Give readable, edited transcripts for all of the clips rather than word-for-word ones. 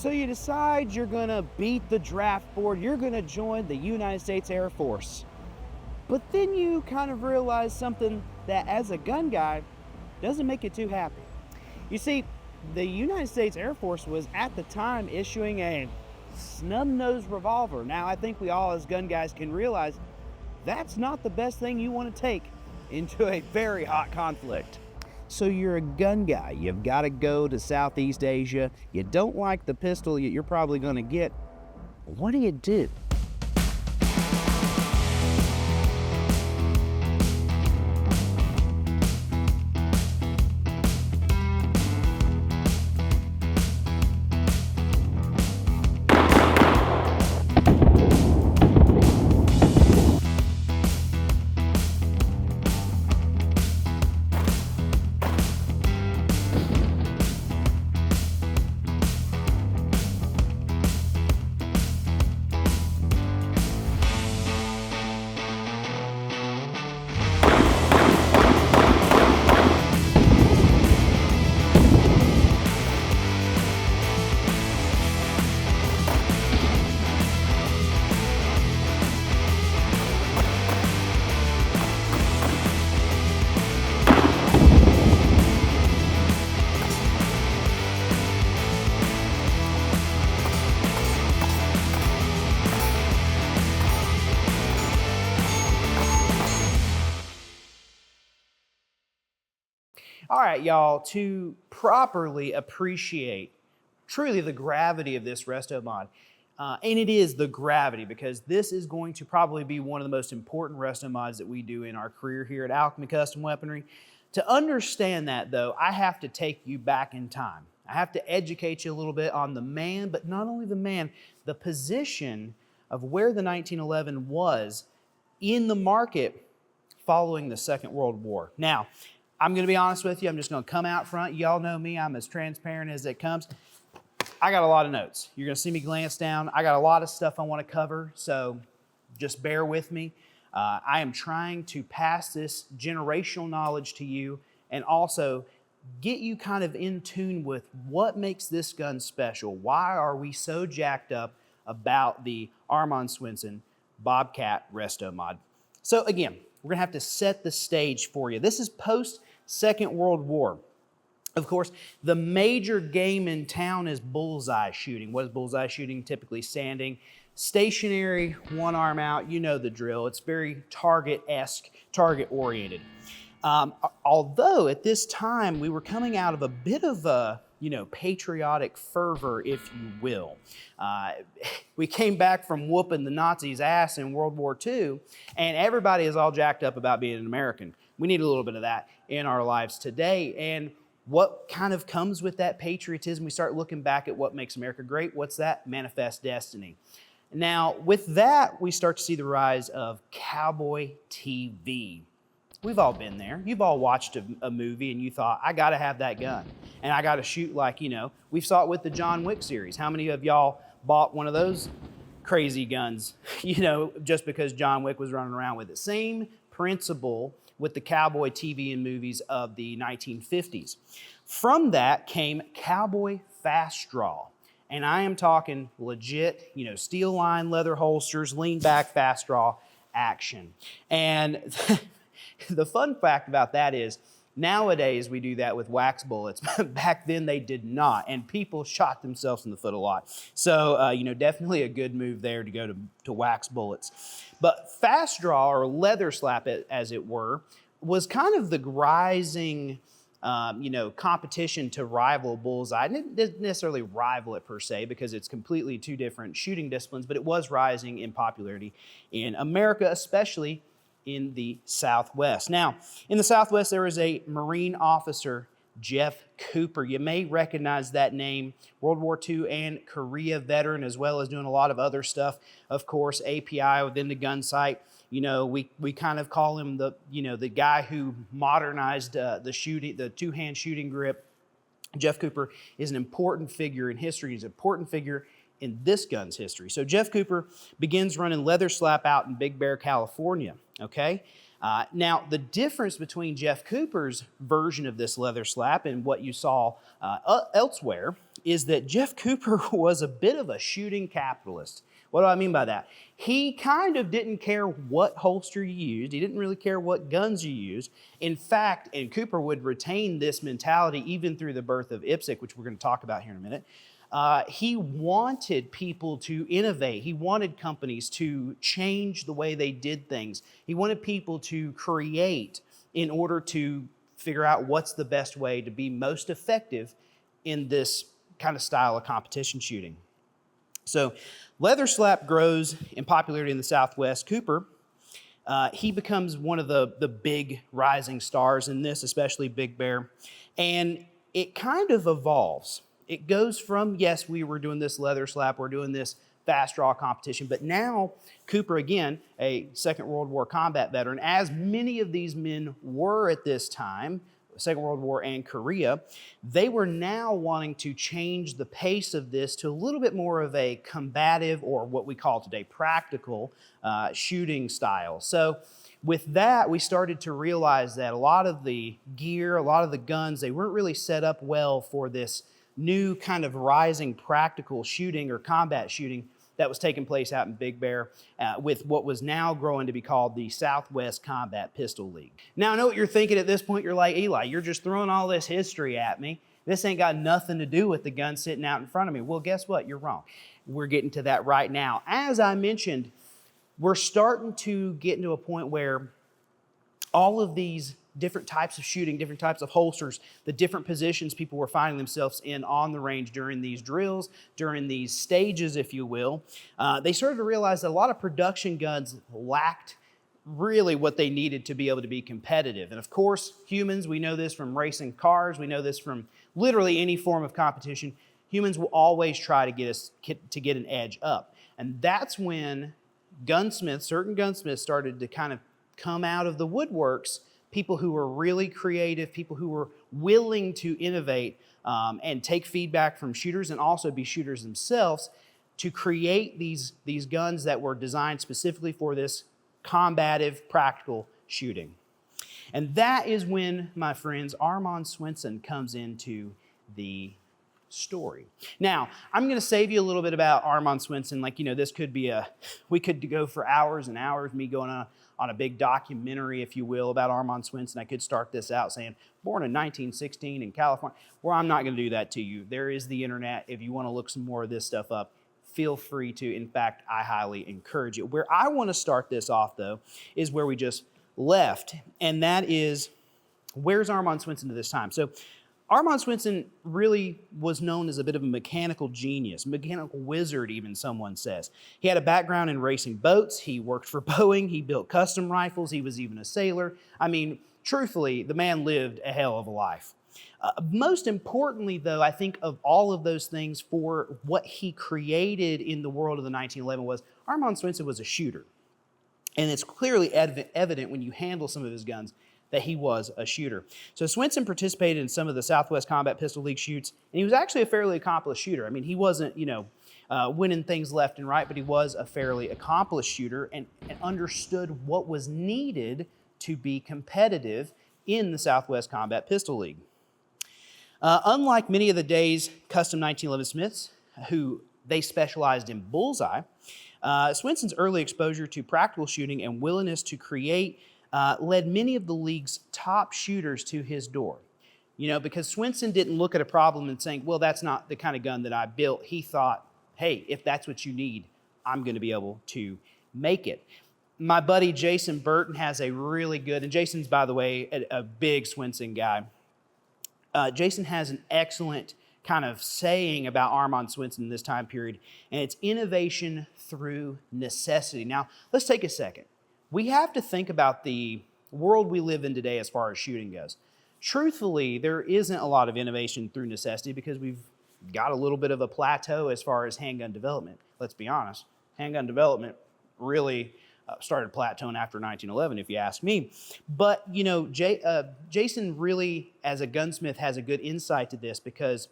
So you decide you're gonna beat the draft board, you're gonna join the United States Air Force. But then you kind of realize something that, as a gun guy, doesn't make you too happy. You see, the United States Air Force was at the time issuing a snub-nosed revolver. Now, I think we all as gun guys can realize that's not the best thing you want to take into a very hot conflict. So you're a gun guy, you've got to go to Southeast Asia, you don't like the pistol you're probably going to get. What do you do? All right, y'all, to properly appreciate truly the gravity of this Restomod, and it is the gravity because this is going to probably be one of the most important Restomods that we do in our career here at Alchemy Custom Weaponry. To understand that, though, I have to take you back in time. I have to educate you a little bit on the man, but not only the man, the position of where the 1911 was in the market following the Second World War. Now, I'm going to be honest with you. I'm just going to come out front. Y'all know me. I'm as transparent as it comes. I got a lot of notes. You're going to see me glance down. I got a lot of stuff I want to cover, so just bear with me. I am trying to pass this generational knowledge to you and also get you kind of in tune with what makes this gun special. Why are we so jacked up about the Armond Swenson Bobcat Restomod? So again, we're going to have to set the stage for you. This is post-Second World War. Of course, the major game in town is bullseye shooting. What is bullseye shooting? Typically standing, stationary, one arm out. You know the drill. It's very target-esque, target-oriented. Although at this time we were coming out of a bit of a patriotic fervor, if you will. We came back from whooping the Nazis' ass in World War II, and everybody is all jacked up about being an American. We need a little bit of that in our lives today. And what kind of comes with that patriotism? We start looking back at what makes America great. What's that? Manifest destiny. Now, with that, we start to see the rise of cowboy TV. We've all been there. You've all watched a movie and you thought, I got to have that gun. And I got to shoot like, we saw it with the John Wick series. How many of y'all bought one of those crazy guns, just because John Wick was running around with it? Same principle with the cowboy TV and movies of the 1950s. From that came cowboy fast draw. And I am talking legit, steel line, leather holsters, lean back, fast draw action. And the fun fact about that is nowadays we do that with wax bullets. Back then they did not, and people shot themselves in the foot a lot. So, definitely a good move there to go to wax bullets. But fast draw, or leather slap as it were, was kind of the rising competition to rival bullseye. And it didn't necessarily rival it per se because it's completely two different shooting disciplines, but it was rising in popularity in America, especially in the Southwest. Now, in the Southwest, there is a Marine officer, Jeff Cooper. You may recognize that name, World War II and Korea veteran, as well as doing a lot of other stuff. Of course, API within the gun sight. We kind of call him the guy who modernized the two-hand shooting grip. Jeff Cooper is an important figure in history. He's an important figure in this gun's history. So Jeff Cooper begins running leather slap out in Big Bear, California, okay? Now, the difference between Jeff Cooper's version of this leather slap and what you saw elsewhere is that Jeff Cooper was a bit of a shooting capitalist. What do I mean by that? He kind of didn't care what holster you used. He didn't really care what guns you used. In fact, and Cooper would retain this mentality even through the birth of IPSC, which we're going to talk about here in a minute. He wanted people to innovate. He wanted companies to change the way they did things. He wanted people to create in order to figure out what's the best way to be most effective in this kind of style of competition shooting. So leather slap grows in popularity in the Southwest. Cooper, he becomes one of the big rising stars in this, especially Big Bear. And it kind of evolves. It goes from, yes, we were doing this leather slap, we're doing this fast draw competition, but now Cooper, again, a Second World War combat veteran, as many of these men were at this time, Second World War and Korea, they were now wanting to change the pace of this to a little bit more of a combative, or what we call today practical, shooting style. So with that, we started to realize that a lot of the gear, a lot of the guns, they weren't really set up well for this new kind of rising practical shooting or combat shooting that was taking place out in Big Bear with what was now growing to be called the Southwest Combat Pistol League. Now, I know what you're thinking at this point. You're like, Eli, you're just throwing all this history at me. This ain't got nothing to do with the gun sitting out in front of me. Well, guess what? You're wrong. We're getting to that right now. As I mentioned, we're starting to get into a point where all of these different types of shooting, different types of holsters, the different positions people were finding themselves in on the range during these drills, during these stages, if you will, they started to realize that a lot of production guns lacked really what they needed to be able to be competitive. And of course, humans, we know this from racing cars, we know this from literally any form of competition, humans will always try to get an edge up. And that's when gunsmiths, certain gunsmiths started to kind of come out of the woodworks, people who were really creative, people who were willing to innovate and take feedback from shooters and also be shooters themselves to create these guns that were designed specifically for this combative, practical shooting. And that is when, my friends, Armond Swenson comes into the story. Now, I'm going to save you a little bit about Armond Swenson. Like, this could be we could go for hours and hours, me going on a big documentary, if you will, about Armond Swenson. I could start this out saying, born in 1916 in California. Well, I'm not going to do that to you. There is the internet. If you want to look some more of this stuff up, feel free to. In fact, I highly encourage it. Where I want to start this off, though, is where we just left, and that is, where's Armond Swenson to this time? So Armond Swenson really was known as a bit of a mechanical genius, mechanical wizard even, someone says. He had a background in racing boats, he worked for Boeing, he built custom rifles, he was even a sailor. I mean, truthfully, the man lived a hell of a life. Most importantly, though, I think of all of those things, for what he created in the world of the 1911 was, Armond Swenson was a shooter. And it's clearly evident when you handle some of his guns that he was a shooter. So Swenson participated in some of the Southwest Combat Pistol League shoots, and he was actually a fairly accomplished shooter. I mean, he wasn't, winning things left and right, but he was a fairly accomplished shooter and understood what was needed to be competitive in the Southwest Combat Pistol League. Unlike many of the day's custom 1911 Smiths, who they specialized in bullseye, Swenson's early exposure to practical shooting and willingness to create led many of the league's top shooters to his door. Because Swenson didn't look at a problem and saying, well, that's not the kind of gun that I built. He thought, hey, if that's what you need, I'm going to be able to make it. My buddy Jason Burton has a really good, and Jason's, by the way, a big Swenson guy. Jason has an excellent kind of saying about Armond Swenson in this time period, and it's innovation through necessity. Now, let's take a second. We have to think about the world we live in today as far as shooting goes. Truthfully, there isn't a lot of innovation through necessity because we've got a little bit of a plateau as far as handgun development. Let's be honest. Handgun development really started plateauing after 1911, if you ask me. But, Jason really, as a gunsmith, has a good insight to this because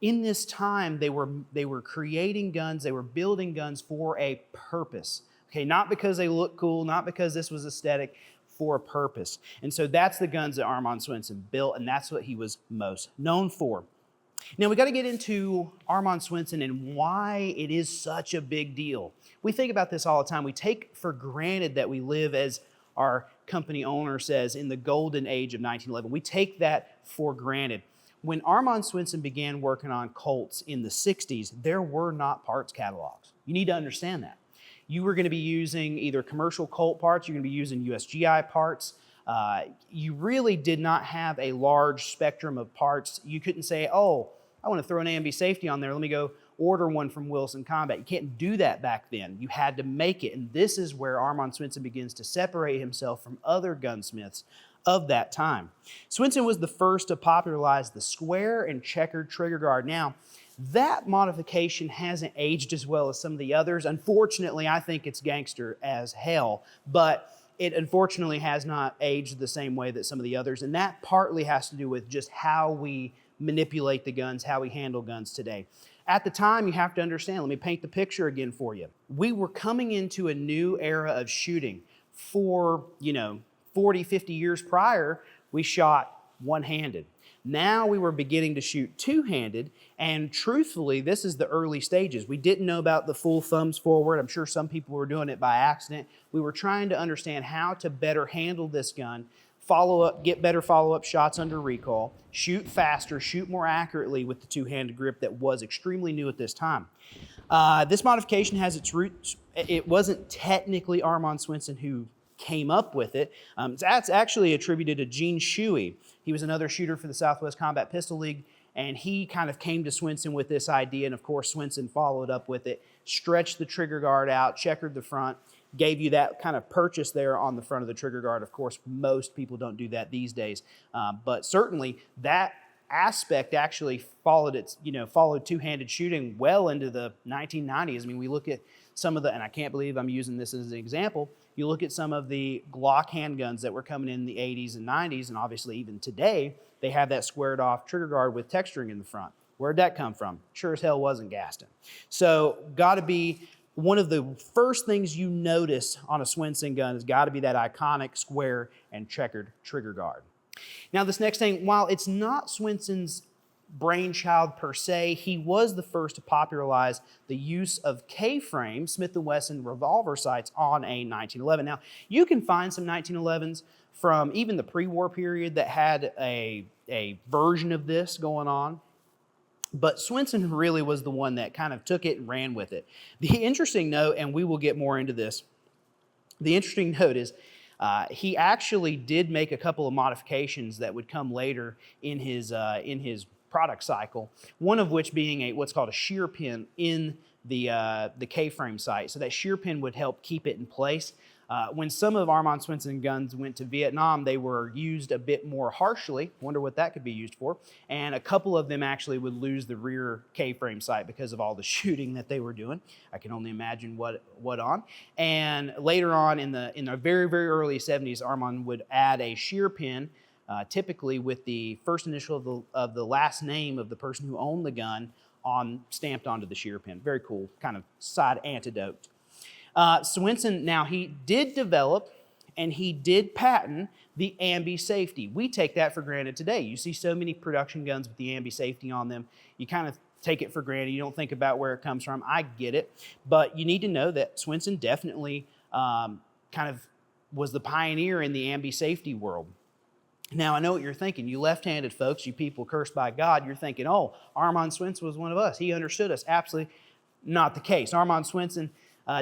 in this time, they were creating guns, they were building guns for a purpose. Okay, not because they look cool, not because this was aesthetic, for a purpose. And so that's the guns that Armond Swenson built, and that's what he was most known for. Now we got to get into Armond Swenson and why it is such a big deal. We think about this all the time. We take for granted that we live, as our company owner says, in the golden age of 1911. We take that for granted. When Armond Swenson began working on Colts in the 60s, there were not parts catalogs. You need to understand that. You were going to be using either commercial Colt parts, you're going to be using USGI parts. You really did not have a large spectrum of parts. You couldn't say, oh, I want to throw an AMB safety on there. Let me go order one from Wilson Combat. You can't do that back then. You had to make it. And this is where Armond Swenson begins to separate himself from other gunsmiths of that time. Swenson was the first to popularize the square and checkered trigger guard. Now, that modification hasn't aged as well as some of the others. Unfortunately, I think it's gangster as hell, but it unfortunately has not aged the same way that some of the others, and that partly has to do with just how we manipulate the guns, how we handle guns today. At the time, you have to understand, let me paint the picture again for you. We were coming into a new era of shooting. For, 40, 50 years prior, we shot one-handed. Now we were beginning to shoot two-handed, and truthfully, this is the early stages. We didn't know about the full thumbs forward. I'm sure some people were doing it by accident. We were trying to understand how to better handle this gun, get better follow-up shots under recoil, shoot faster, shoot more accurately with the two-handed grip that was extremely new at this time. This modification has its roots. It wasn't technically Armond Swenson who came up with it. That's actually attributed to Gene Shuey. He was another shooter for the Southwest Combat Pistol League, and he kind of came to Swenson with this idea, and of course Swenson followed up with it, stretched the trigger guard out, checkered the front, gave you that kind of purchase there on the front of the trigger guard. Of course, most people don't do that these days, but certainly that aspect actually followed two-handed shooting well into the 1990s. I mean, we look at some of the, and I can't believe I'm using this as an example, you look at some of the Glock handguns that were coming in the 80s and 90s, and obviously even today, they have that squared off trigger guard with texturing in the front. Where'd that come from? Sure as hell wasn't Gaston. So got to be one of the first things you notice on a Swenson gun has got to be that iconic square and checkered trigger guard. Now this next thing, while it's not Swenson's brainchild per se, he was the first to popularize the use of K-frame Smith & Wesson revolver sights on a 1911. Now, you can find some 1911s from even the pre-war period that had a version of this going on, but Swenson really was the one that kind of took it and ran with it. The interesting note, and we will get more into this, the interesting note is he actually did make a couple of modifications that would come later in his product cycle, one of which being what's called a shear pin in the K-frame sight. So that shear pin would help keep it in place. When some of Armond Swenson guns went to Vietnam, they were used a bit more harshly. Wonder what that could be used for. And a couple of them actually would lose the rear K-frame sight because of all the shooting that they were doing. I can only imagine what on. And later on in the very, very early 70s, Armond would add a shear pin, typically with the first initial of the last name of the person who owned the gun stamped onto the shear pin. Very cool, kind of side antidote. Swenson, now he did develop and he did patent the ambi safety. We take that for granted today. You see so many production guns with the ambi safety on them. You kind of take it for granted. You don't think about where it comes from. I get it. But you need to know that Swenson definitely kind of was the pioneer in the ambi safety world. Now, I know what you're thinking. You left-handed folks, you people cursed by God, you're thinking, oh, Armond Swenson was one of us. He understood us. Absolutely not the case. Armond Swenson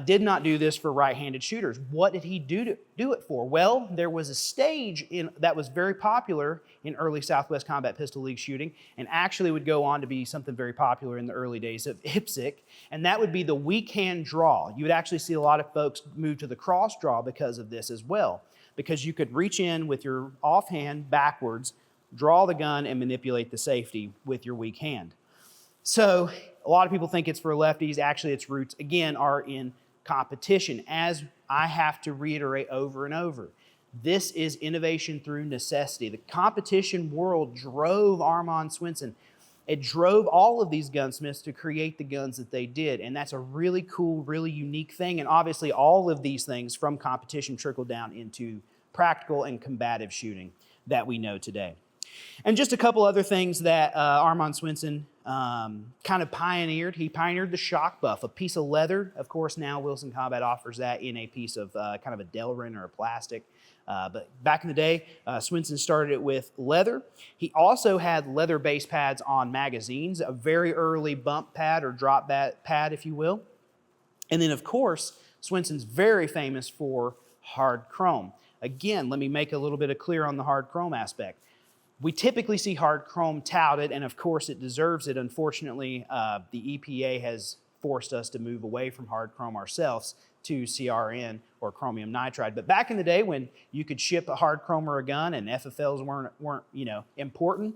did not do this for right-handed shooters. What did he do it for? Well, there was a stage that was very popular in early Southwest Combat Pistol League shooting and actually would go on to be something very popular in the early days of IPSC, and that would be the weak hand draw. You would actually see a lot of folks move to the cross draw because of this as well, because you could reach in with your offhand backwards, draw the gun, and manipulate the safety with your weak hand. So a lot of people think it's for lefties. Actually, its roots, again, are in competition. As I have to reiterate over and over, this is innovation through necessity. The competition world drove Armond Swenson. It drove all of these gunsmiths to create the guns that they did, and that's a really cool, really unique thing. And obviously, all of these things from competition trickle down into practical and combative shooting that we know today. And just a couple other things that Armond Swenson kind of pioneered. He pioneered the shock buff, a piece of leather. Of course, now Wilson Combat offers that in a piece of kind of a Delrin or a plastic. But back in the day, Swenson started it with leather. He also had leather base pads on magazines, a very early bump pad or drop pad, if you will. And then, of course, Swenson's very famous for hard chrome. Again, let me make a little bit of clear on the hard chrome aspect. We typically see hard chrome touted, and of course it deserves it. Unfortunately, the EPA has forced us to move away from hard chrome ourselves to CRN or chromium nitride. But back in the day when you could ship a hard chrome or a gun and FFLs weren't important,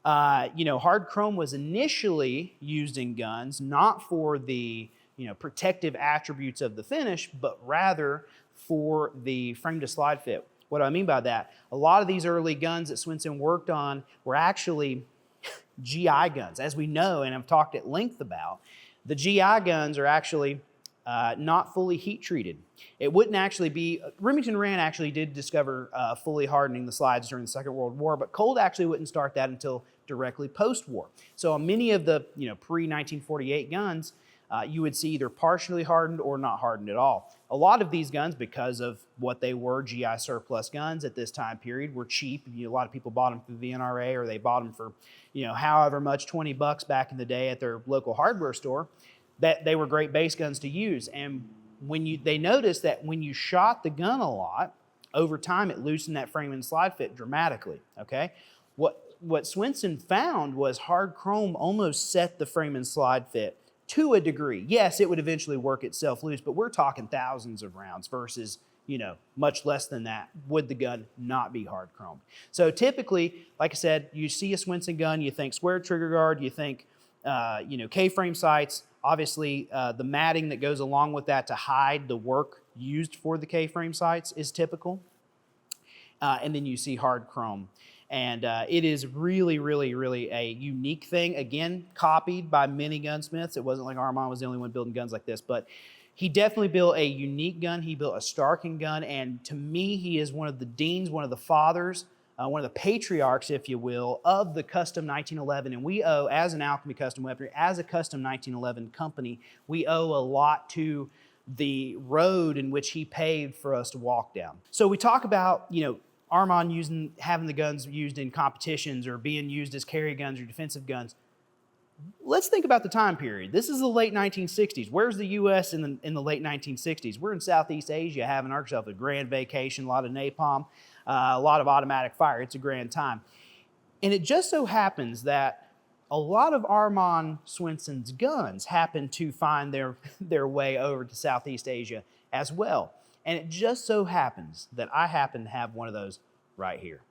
hard chrome was initially used in guns not for the protective attributes of the finish, but rather for the frame to slide fit. What do I mean by that? A lot of these early guns that Swenson worked on were actually GI guns. As we know, and I've talked at length about, the GI guns are actually not fully heat treated. It wouldn't actually be, Remington Rand actually did discover fully hardening the slides during the Second World War, but Colt actually wouldn't start that until directly post-war. So on many of the pre-1948 guns, you would see either partially hardened or not hardened at all. A lot of these guns, because of what they were, GI surplus guns at this time period, were cheap. A lot of people bought them through the NRA, or they bought them for, however much, $20 back in the day at their local hardware store. That they were great base guns to use. And they noticed that when you shot the gun a lot, over time it loosened that frame and slide fit dramatically. Okay, what Swenson found was hard chrome almost set the frame and slide fit to a degree. Yes, it would eventually work itself loose, but we're talking thousands of rounds versus, much less than that would the gun not be hard chromed. So typically, like I said, you see a Swenson gun, you think square trigger guard, you think, K-frame sights. Obviously, the matting that goes along with that to hide the work used for the K-frame sights is typical. And then you see hard chrome. And it is really, really, really a unique thing. Again, copied by many gunsmiths. It wasn't like Armond was the only one building guns like this, but he definitely built a unique gun. He built a Starkin gun, and to me, he is one of the deans, one of the fathers, one of the patriarchs, if you will, of the custom 1911. And we owe, as an Alchemy custom weaponry, as a custom 1911 company, we owe a lot to the road in which he paved for us to walk down. So we talk about, Armond having the guns used in competitions or being used as carry guns or defensive guns. Let's think about the time period. This is the late 1960s. Where's the U.S. in the late 1960s? We're in Southeast Asia having ourselves a grand vacation, a lot of napalm, a lot of automatic fire. It's a grand time. And it just so happens that a lot of Armond Swenson's guns happen to find their way over to Southeast Asia as well. And it just so happens that I happen to have one of those right here.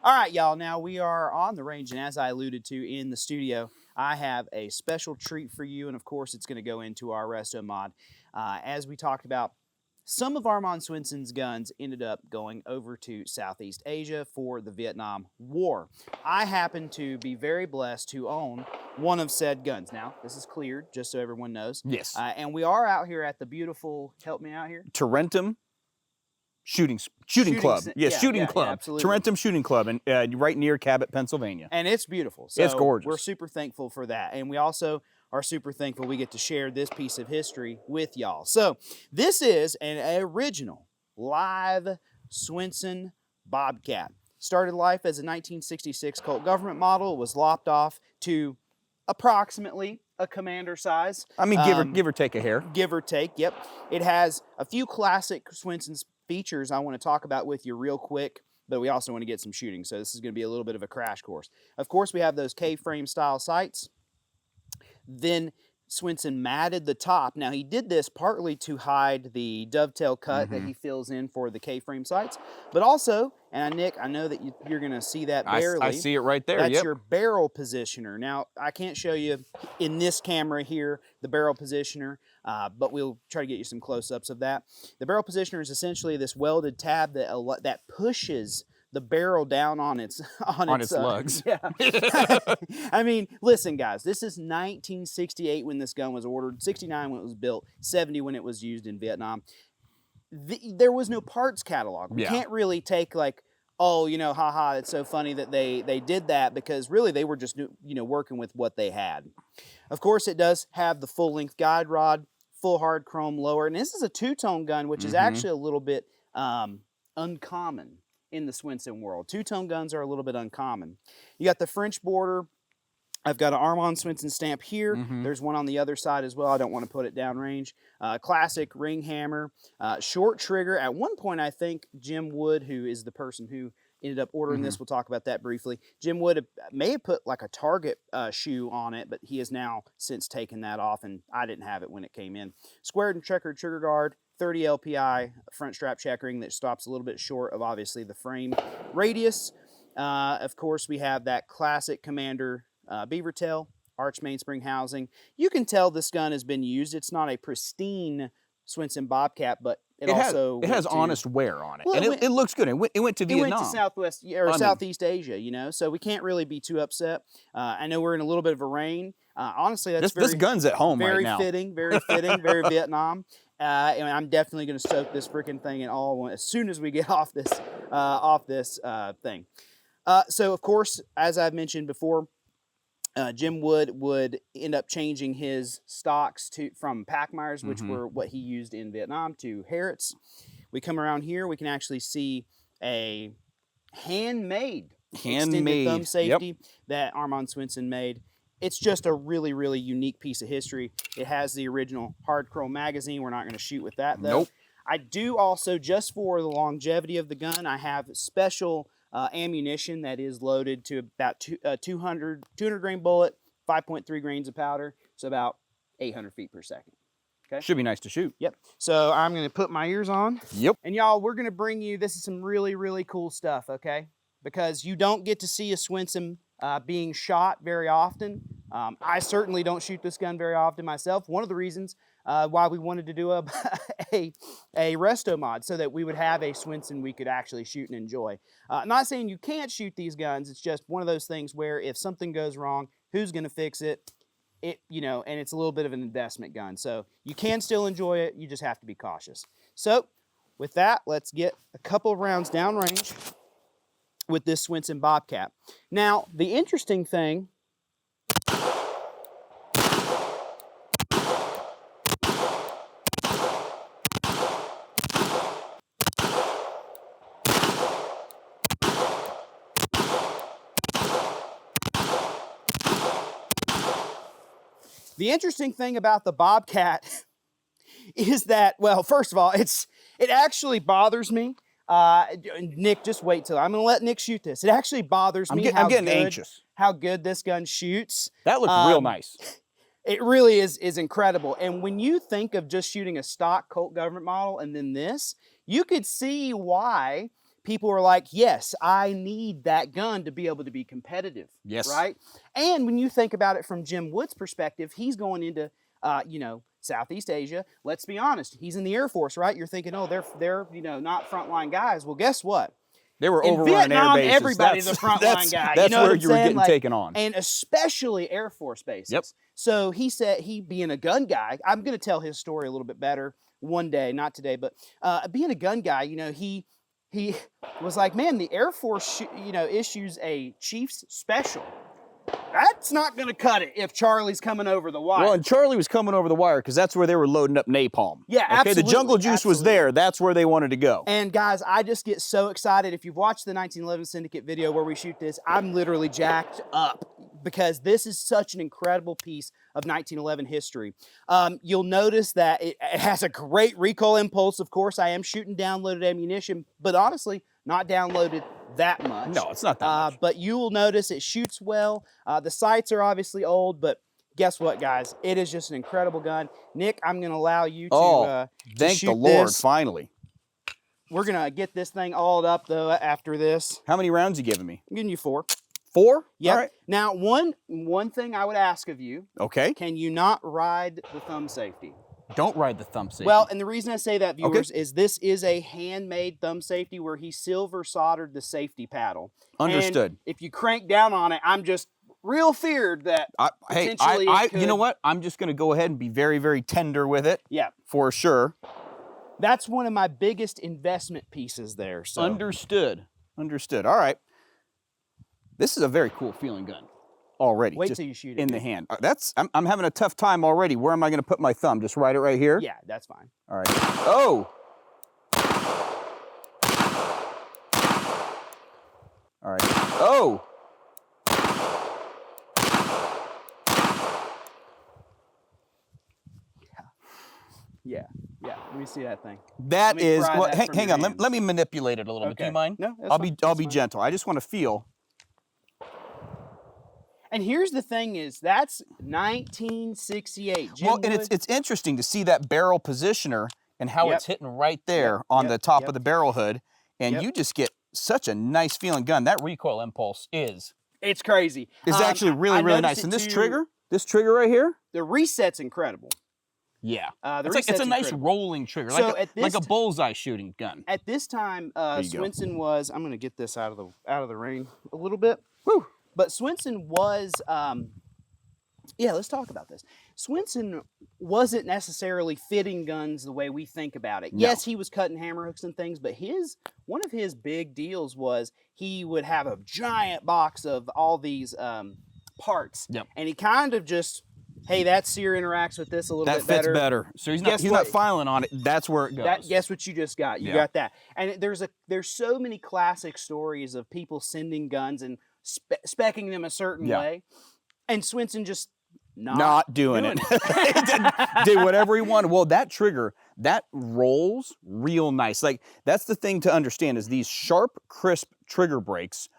All right, y'all, now we are on the range, and as I alluded to in the studio, I have a special treat for you, and of course it's going to go into our Restomod. As we talked about, some of Armond Swenson's guns ended up going over to Southeast Asia for the Vietnam War. I happen to be very blessed to own one of said guns. Now, this is cleared, just so everyone knows. Yes. And we are out here at the beautiful, help me out here? Tarentum Shooting Club. Shooting Club. Yeah, absolutely. Tarentum Shooting Club, and right near Cabot, Pennsylvania. And it's beautiful. So it's gorgeous. We're super thankful for that. And we also are super thankful we get to share this piece of history with y'all. So this is an original live Swenson Bobcat. Started life as a 1966 Colt government model, was lopped off to approximately a commander size. I mean, give or take a hair. Give or take, yep. It has a few classic Swenson's features I want to talk about with you real quick, but we also want to get some shooting, so this is going to be a little bit of a crash course. Of course, we have those K-frame style sights. Then Swenson matted the top. Now, he did this partly to hide the dovetail cut that he fills in for the K-frame sights, but also, and Nick, I know that you're going to see that barely. I see it right there. That's your barrel positioner. Now, I can't show you in this camera here the barrel positioner, but we'll try to get you some close-ups of that. The barrel positioner is essentially this welded tab that pushes the barrel down on its lugs. Yeah. I mean, listen, guys, this is 1968 when this gun was ordered, 69 when it was built, 70 when it was used in Vietnam. there was no parts catalog. We Yeah. can't really take like, oh, you know, haha, it's so funny that they did that, because really they were just, you know, working with what they had. Of course, it does have the full-length guide rod, full hard chrome lower, and this is a two-tone gun, which is actually a little bit uncommon in the Swenson world. Two-tone guns are a little bit uncommon. You got the French border. I've got an Armond Swenson stamp here. There's one on the other side as well. I don't want to put it downrange. Classic ring hammer, short trigger. At one point, I think Jim Wood, who is the person who ended up ordering this, we'll talk about that briefly. Jim Wood may have put like a Target shoe on it, but he has now since taken that off, and I didn't have it when it came in. Squared and checkered trigger guard, 30 LPI, front strap checkering that stops a little bit short of obviously the frame radius. Of course, we have that classic Commander beaver tail, arch mainspring housing. You can tell this gun has been used. It's not a pristine Swenson Bobcat, but it has honest wear on it, well, and it looks good. It went to Vietnam. It went to Southwest or Southeast Asia, you know, so we can't really be too upset. I know we're in a little bit of a rain. Honestly, that's this gun's at home right now. Very fitting, very Vietnam. And I'm definitely going to soak this freaking thing in all as soon as we get off this thing. So of course, as I've mentioned before, Jim Wood would end up changing his stocks from Packmeyers, which were what he used in Vietnam, to Harrods. We come around here, we can actually see a handmade extended thumb safety that Armond Swenson made. It's just a really, really unique piece of history. It has the original hard chrome magazine. We're not going to shoot with that, though. Nope. I do also, just for the longevity of the gun, I have special ammunition that is loaded to about 200 grain bullet, 5.3 grains of powder, so about 800 feet per second. Okay. Should be nice to shoot. Yep. So I'm going to put my ears on. Yep. And y'all, we're going to bring you, this is some really, really cool stuff, okay? Because you don't get to see a Swenson being shot very often. I certainly don't shoot this gun very often myself. One of the reasons why we wanted to do a Restomod, so that we would have a Swenson we could actually shoot and enjoy. Not saying you can't shoot these guns. It's just one of those things where if something goes wrong, who's going to fix it? You know, and it's a little bit of an investment gun. So you can still enjoy it. You just have to be cautious. So with that, let's get a couple of rounds downrange with this Swenson Bobcat. Now, the interesting thing about the Bobcat is that, well, first of all, it actually bothers me. Nick, just wait till I'm going to let Nick shoot this. It actually bothers me. I'm getting anxious. How good this gun shoots. That looks real nice. It really is incredible. And when you think of just shooting a stock Colt government model and then this, you could see why people are like, yes, I need that gun to be able to be competitive. Yes. Right? And when you think about it from Jim Wood's perspective, he's going into, you know, Southeast Asia. Let's be honest. He's in the Air Force, right? You're thinking, oh, they're you know, not frontline guys. Well, guess what? They were in overrunning Vietnam, air bases. Everybody's a frontline guy. That's you know where you were getting taken on. And especially Air Force bases. Yep. So he said, he being a gun guy, I'm going to tell his story a little bit better one day, not today, but being a gun guy, you know, he was like, man, the Air Force, you know, issues a Chiefs special. That's not going to cut it if Charlie's coming over the wire. Well, and Charlie was coming over the wire because that's where they were loading up napalm. Yeah, okay, absolutely. the jungle juice was there. That's where they wanted to go. And guys, I just get so excited. If you've watched the 1911 Syndicate video where we shoot this, I'm literally jacked up because this is such an incredible piece of 1911 history. You'll notice that it has a great recoil impulse. Of course, I am shooting downloaded ammunition, but honestly, not downloaded that much. No, it's not that much. But you will notice it shoots well. The sights are obviously old, but guess what, guys? It is just an incredible gun. Nick, I'm going to allow you to thank shoot the Lord, this. finally. We're going to get this thing oiled up, though, after this. How many rounds you giving me? I'm giving you 4. 4? Yeah. All right. Now, one thing I would ask of you. Okay. Can you not ride the thumb safety? Don't ride the thumb safety. Well, and the reason I say that, viewers, is this is a handmade thumb safety where he silver soldered the safety paddle. Understood. And if you crank down on it, I'm just real feared that potentially you know what? I'm just going to go ahead and be very, very tender with it. Yeah. For sure. that's one of my biggest investment pieces there. So Understood. Understood. All right. This is a very cool feeling gun already. Wait just till you shoot it. in the hand. I'm having a tough time already. Where am I going to put my thumb? Just right it right here? Yeah, that's fine. All right. Oh! All right. Oh! Yeah. Let me see that thing. That is, well, hang on. hands. Let me manipulate it a little bit. Do you mind? No, I'll be gentle. I just want to feel. And here's the thing is, that's 1968. Jim Well, and Wood. it's interesting to see that barrel positioner and how it's hitting right there on the top of the barrel hood. And you just get such a nice feeling gun. That recoil impulse is. It's crazy. It's actually really, really nice. And this trigger right here. The reset's incredible. Yeah. It's a nice rolling trigger, so like a bullseye shooting gun. At this time, Swenson was, I'm going to get this out of the rain a little bit. Whew. But Swenson was, let's talk about this. Swenson wasn't necessarily fitting guns the way we think about it. No. Yes, he was cutting hammer hooks and things, but one of his big deals was he would have a giant box of all these parts. Yep. And he kind of just, hey, that sear interacts with this a little bit better. That fits better. So he's not filing on it. That's where it goes. Guess what you just got? You got that. And there's so many classic stories of people sending guns and speccing them a certain way, and Swenson just not doing it. He did whatever he wanted. Well, that trigger, that rolls real nice. Like, that's the thing to understand is these sharp, crisp trigger breaks,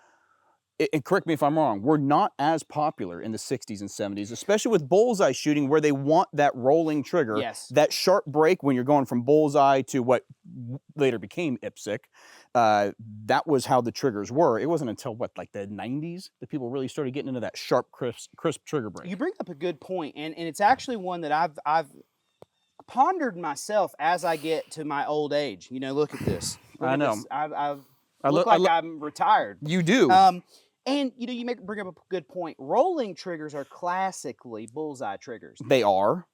and correct me if I'm wrong, were not as popular in the 60s and 70s, especially with bullseye shooting where they want that rolling trigger. Yes. That sharp break when you're going from bullseye to what later became IPSC. That was how the triggers were. It wasn't until, like the 90s that people really started getting into that sharp, crisp trigger break. You bring up a good point, and it's actually one that I've pondered myself as I get to my old age. You know, look at this. I know. I look like I'm retired. You do. And you bring up a good point. Rolling triggers are classically bullseye triggers. They are.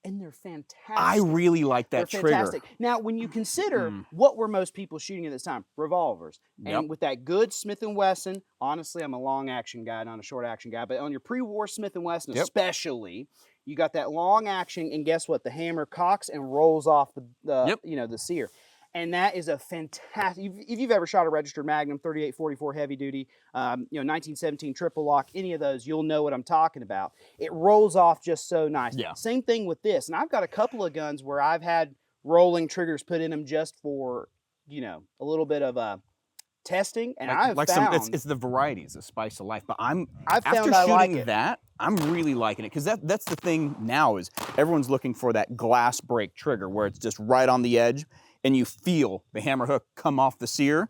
And they're fantastic. I really like that trigger. Fantastic. Now, when you consider what were most people shooting at this time, revolvers, and with that good Smith & Wesson, honestly, I'm a long action guy, not a short action guy, but on your pre-war Smith & Wesson especially, you got that long action, and guess what? The hammer cocks and rolls off the sear. And that is a fantastic, if you've ever shot a registered Magnum, 38-44 heavy duty, 1917 triple lock, any of those, you'll know what I'm talking about. It rolls off just so nice. Yeah. Same thing with this. And I've got a couple of guns where I've had rolling triggers put in them just for, a little bit of testing. And it's the varieties, the spice of life. But after shooting that, I'm really liking it because that's the thing now is everyone's looking for that glass break trigger where it's just right on the edge. And you feel the hammer hook come off the sear,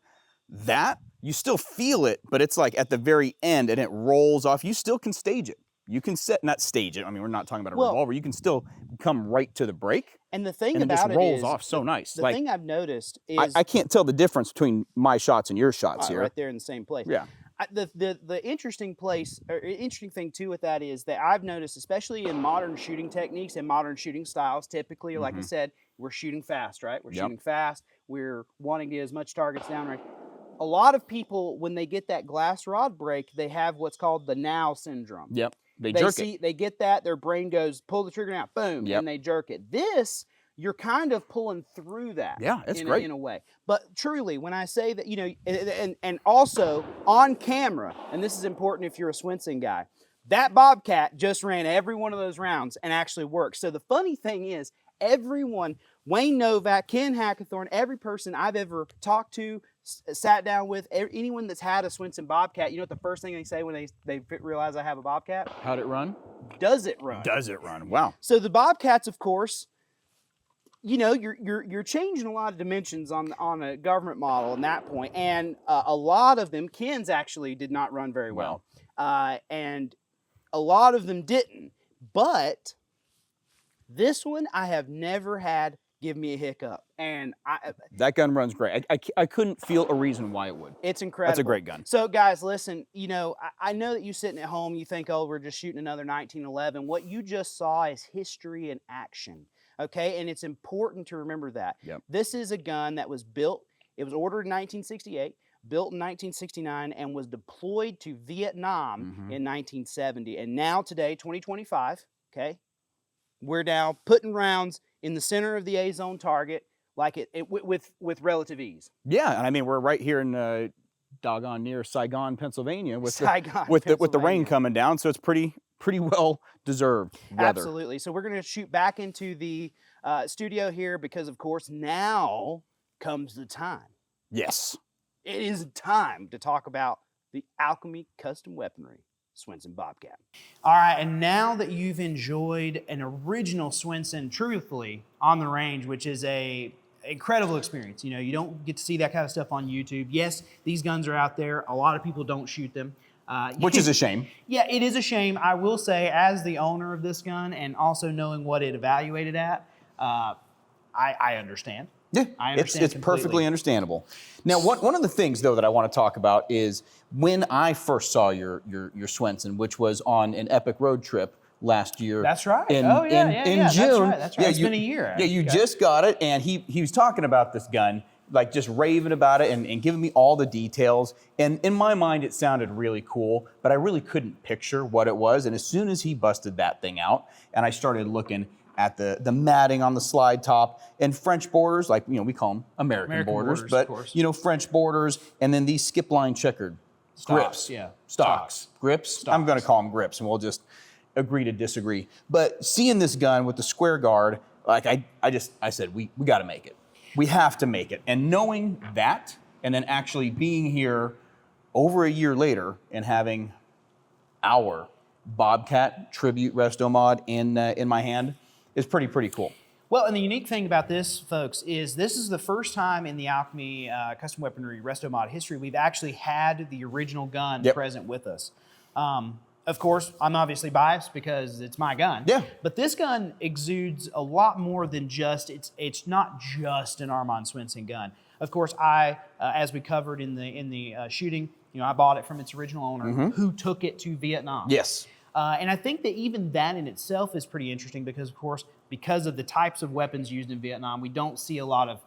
that, you still feel it, but it's like at the very end and it rolls off. You still can stage it. You can not stage it. I mean, we're not talking about a revolver. You can still come right to the break. And the thing about it just rolls off so nice. The thing I've noticed is... I can't tell the difference between my shots and your shots here. Right there in the same place. Yeah. The interesting thing too with that is that I've noticed, especially in modern shooting techniques and modern shooting styles, typically, like I said, we're shooting fast, right? We're shooting fast. We're wanting to get as much targets down, right? A lot of people, when they get that glass rod break, they have what's called the now syndrome. Yep. They jerk it. They get that, their brain goes, pull the trigger out, boom, and they jerk it. This, you're kind of pulling through that. Yeah, it's great. In a way. But truly, when I say that, and also on camera, and this is important if you're a Swenson guy, that Bobcat just ran every one of those rounds and actually worked. So the funny thing is, everyone, Wayne Novak, Ken Hackathorn, every person I've ever talked to, sat down with, anyone that's had a Swenson Bobcat, you know what the first thing they say when they realize I have a Bobcat? How'd it run? Does it run? Does it run? Wow. So the Bobcats, of course, you're changing a lot of dimensions on a government model in that point, and a lot of them, Ken's actually did not run very well, and a lot of them didn't. But this one, I have never had give me a hiccup, and that gun runs great. I couldn't feel a reason why it would. It's incredible. That's a great gun. So guys, listen, I know that you sitting at home, you think, oh, we're just shooting another 1911. What you just saw is history in action. Okay, and it's important to remember that. Yep. This is a gun that was built, it was ordered in 1968, built in 1969, and was deployed to Vietnam in 1970. And now today, 2025, okay, we're now putting rounds in the center of the A zone target like with relative ease. Yeah, and I mean, we're right here in doggone near Saigon, Pennsylvania, with Saigon, with the rain Pennsylvania. coming down, so it's pretty well deserved weather. Absolutely. So we're going to shoot back into the studio here because, of course, now comes the time. Yes. It is time to talk about the Alchemy custom weaponry Swenson Bobcat. All right, and now that you've enjoyed an original Swenson, truthfully, on the range, which is a incredible experience. You know, you don't get to see that kind of stuff on YouTube. Yes, these guns are out there. A lot of people don't shoot them. Which is a shame. Yeah, it is a shame. I will say, as the owner of this gun and also knowing what it evaluated at, I understand. Yeah, I understand it's perfectly understandable. Now, one of the things, though, that I want to talk about is when I first saw your Swenson, which was on an epic road trip last year. That's right. In yeah, June. That's right. Yeah, It's been a year. Yeah, you Okay. just got it, and he was talking about this gun, like just raving about it and giving me all the details. And in my mind, it sounded really cool, but I really couldn't picture what it was. And as soon as he busted that thing out, and I started looking at the matting on the slide top and French borders, like, you know, we call them American borders, of but course. you know, French borders, and then these skip line checkered grips. Yeah. Stocks. Grips. I'm going to call them grips, and we'll just agree to disagree. But seeing this gun with the square guard, like I said, we got to make it. We have to make it. And knowing that, and then actually being here over a year later and having our Bobcat tribute Restomod in my hand is pretty cool. Well, and the unique thing about this, folks, is this is the first time in the Alchemy custom weaponry Restomod history we've actually had the original gun present with us. Of course, I'm obviously biased because it's my gun. Yeah. But this gun exudes a lot more than just, it's not just an Armond Swenson gun. Of course, as we covered in the shooting, you know, I bought it from its original owner who took it to Vietnam. Yes. And I think that even that in itself is pretty interesting because, of course, because of the types of weapons used in Vietnam, we don't see a lot of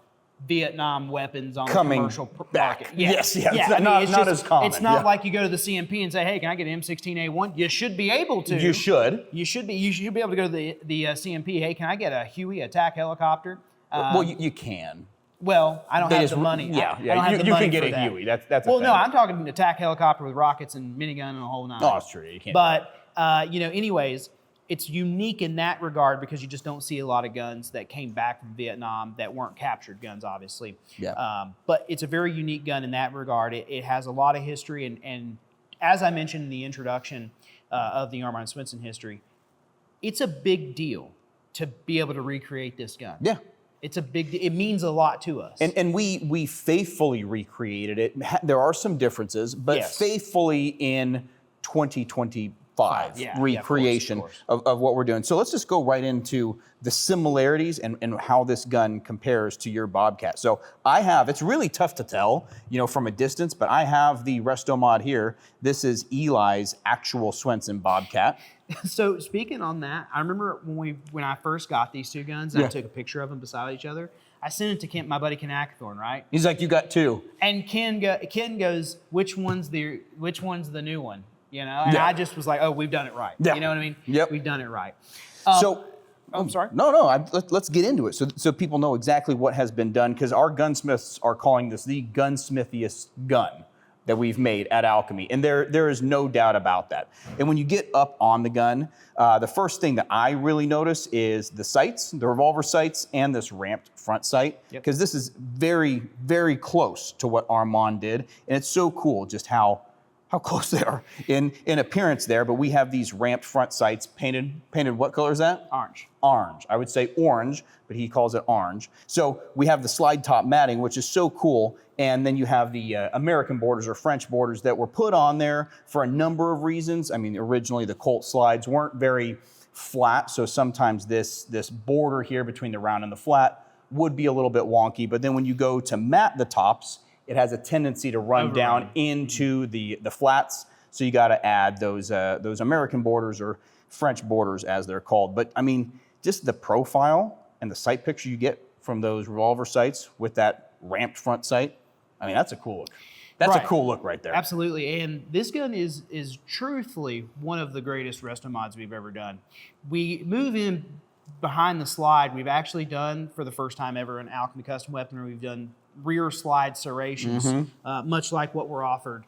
Vietnam weapons on coming the commercial back. market. Yes, I mean, not it's as common. It's not like you go to the CMP and say, "Hey, can I get an M16A1?" You should be able to. You should. You should be able to go to the CMP. Hey, can I get a Huey attack helicopter? Well, you can. Well, I don't have the money. Yeah, I don't have the you money can get for a that. Huey. That's well, a no, I'm talking an attack helicopter with rockets and minigun and a whole nine. Oh, that's true. You can't. But you know, anyways, it's unique in that regard because you just don't see a lot of guns that came back from Vietnam that weren't captured guns, obviously. Yeah. But it's a very unique gun in that regard. It has a lot of history, and as I mentioned in the introduction of the Armond Swenson history, it's a big deal to be able to recreate this gun. Yeah. It's a big. It means a lot to us. And we faithfully recreated it. There are some differences, but faithfully in 2025 recreation of what we're doing. So let's just go right into the similarities and how this gun compares to your Bobcat. So it's really tough to tell, you know, from a distance, but I have the Restomod here. This is Eli's actual Swenson Bobcat. So speaking on that, I remember when I first got these two guns, and I took a picture of them beside each other. I sent it to Ken, my buddy Ken Ackathorn, right? He's like, "You got two." And Ken goes, "Which one's the new one?" You know, and I just was like, "Oh, we've done it right." Yeah. You know what I mean? Yep. We've done it right. I'm sorry. No. Let's get into it so people know exactly what has been done, because our gunsmiths are calling this the gunsmithiest gun that we've made at Alchemy, and there is no doubt about that. And when you get up on the gun, the first thing that I really notice is the sights, the revolver sights, and this ramped front sight, because this is very, very close to what Armond did, and it's so cool just how close they are in appearance there. But we have these ramped front sights painted. What color is that? Orange. Orange. I would say orange, but he calls it orange. So we have the slide top matting, which is so cool. And then you have the American borders or French borders that were put on there for a number of reasons. I mean, originally the Colt slides weren't very flat, so sometimes this border here between the round and the flat would be a little bit wonky. But then when you go to mat the tops, it has a tendency to run down into the flats. So you got to add those American borders or French borders, as they're called. But I mean, just the profile and the sight picture you get from those revolver sights with that ramped front sight, I mean, that's a cool look. That's a cool look right there. Absolutely, and this gun is truthfully one of the greatest Restomods we've ever done. We move in behind the slide. We've actually done, for the first time ever in Alchemy custom weaponry, we've done rear slide serrations, much like what were offered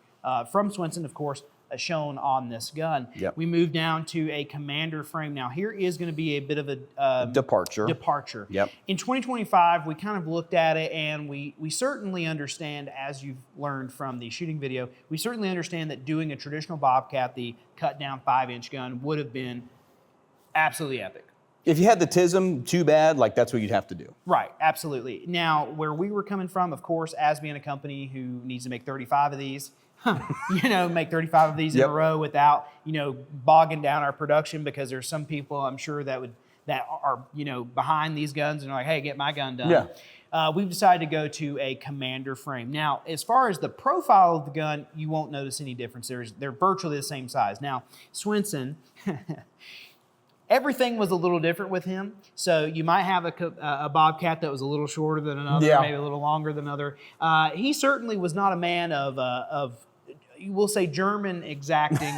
from Swenson, of course, shown on this gun. Yep. We move down to a commander frame. Now here is going to be a bit of a departure. Yep. In 2025, we kind of looked at it, and we certainly understand, as you've learned from the shooting video, we certainly understand that doing a traditional Bobcat, the cut down 5-inch gun, would have been absolutely epic. If you had the TISM, too bad, like that's what you'd have to do. Right, absolutely. Now, where we were coming from, of course, as being a company who needs to make 35 of these, make 35 of these in a row without, bogging down our production, because there's some people, I'm sure, that are, behind these guns and are like, hey, get my gun done. Yeah. We've decided to go to a commander frame. Now, as far as the profile of the gun, you won't notice any difference. They're virtually the same size. Now, Swenson, everything was a little different with him. So you might have a Bobcat that was a little shorter than another, maybe a little longer than another. He certainly was not a man of we'll say, German exacting,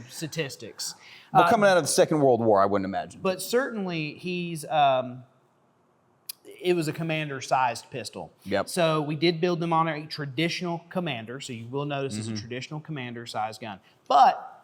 statistics. Well, coming out of the Second World War, I wouldn't imagine. But certainly he's, it was a commander-sized pistol. Yep. So we did build them on a traditional commander, so you will notice it's a traditional commander-sized gun. But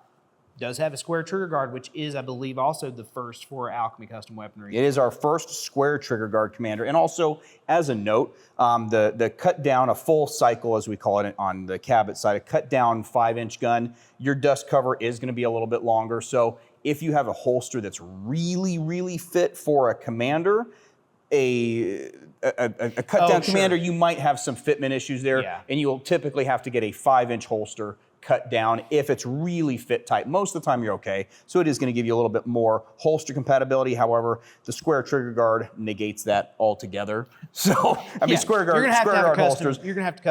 does have a square trigger guard, which is, I believe, also the first for Alchemy custom weaponry. It is our first square trigger guard commander. And also, as a note, the cut down, a full cycle, as we call it on the Cabot side, a cut down 5-inch gun, your dust cover is going to be a little bit longer. So if you have a holster that's really, really fit for a commander, a cut down commander, you might have some fitment issues there, and you'll typically have to get a 5-inch holster cut down if it's really fit tight. Most of the time you're okay. So it is going to give you a little bit more holster compatibility. However, the square trigger guard negates that altogether. So, I mean, square guard holsters. You're going to have to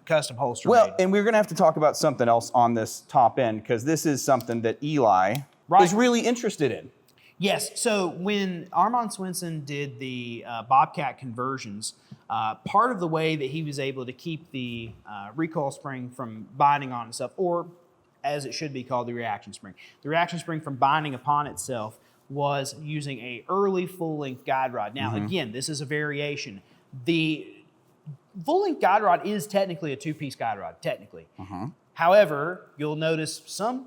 custom holster Well, made. and we're going to have to talk about something else on this top end, because this is something that Eli is really interested in. Yes, so when Armond Swenson did the Bobcat conversions, part of the way that he was able to keep the recoil spring from binding on itself, or as it should be called, the reaction spring from binding upon itself, was using a early full-length guide rod. Now, again, this is a variation. The full-length guide rod is technically a 2-piece guide rod, technically. However, you'll notice some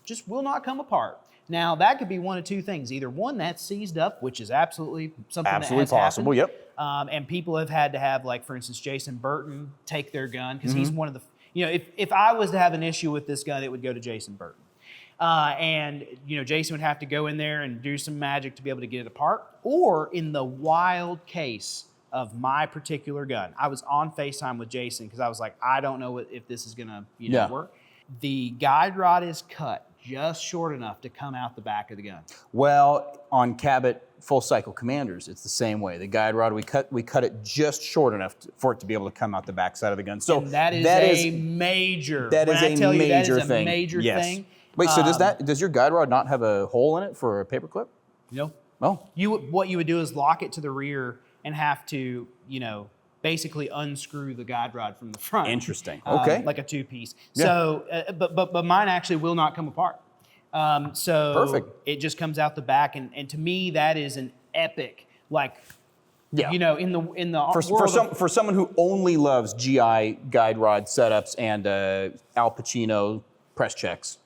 just will not come apart. Now, that could be one of two things. Either one, that's seized up, which is absolutely something that has possible, happened. Yep. And people have had to have, like, for instance, Jason Burton take their gun, because he's one of the, if I was to have an issue with this gun, it would go to Jason Burton. And, Jason would have to go in there and do some magic to be able to get it apart. Or in the wild case of my particular gun, I was on FaceTime with Jason, because I was like, I don't know if this is going to work. The guide rod is cut just short enough to come out the back of the gun. Well, on Cabot full cycle commanders, it's the same way. The guide rod, we cut it just short enough for it to be able to come out the back side of the gun. So and that is a major thing. Wait, so does your guide rod not have a hole in it for a paper clip? No. Oh. What you would do is lock it to the rear and have to, basically unscrew the guide rod from the front. Interesting. Okay. Like a 2-piece. Yeah. So, but mine actually will not come apart. So perfect. It just comes out the back, and to me that is an epic, in the for someone who only loves GI guide rod setups and Al Pacino press checks.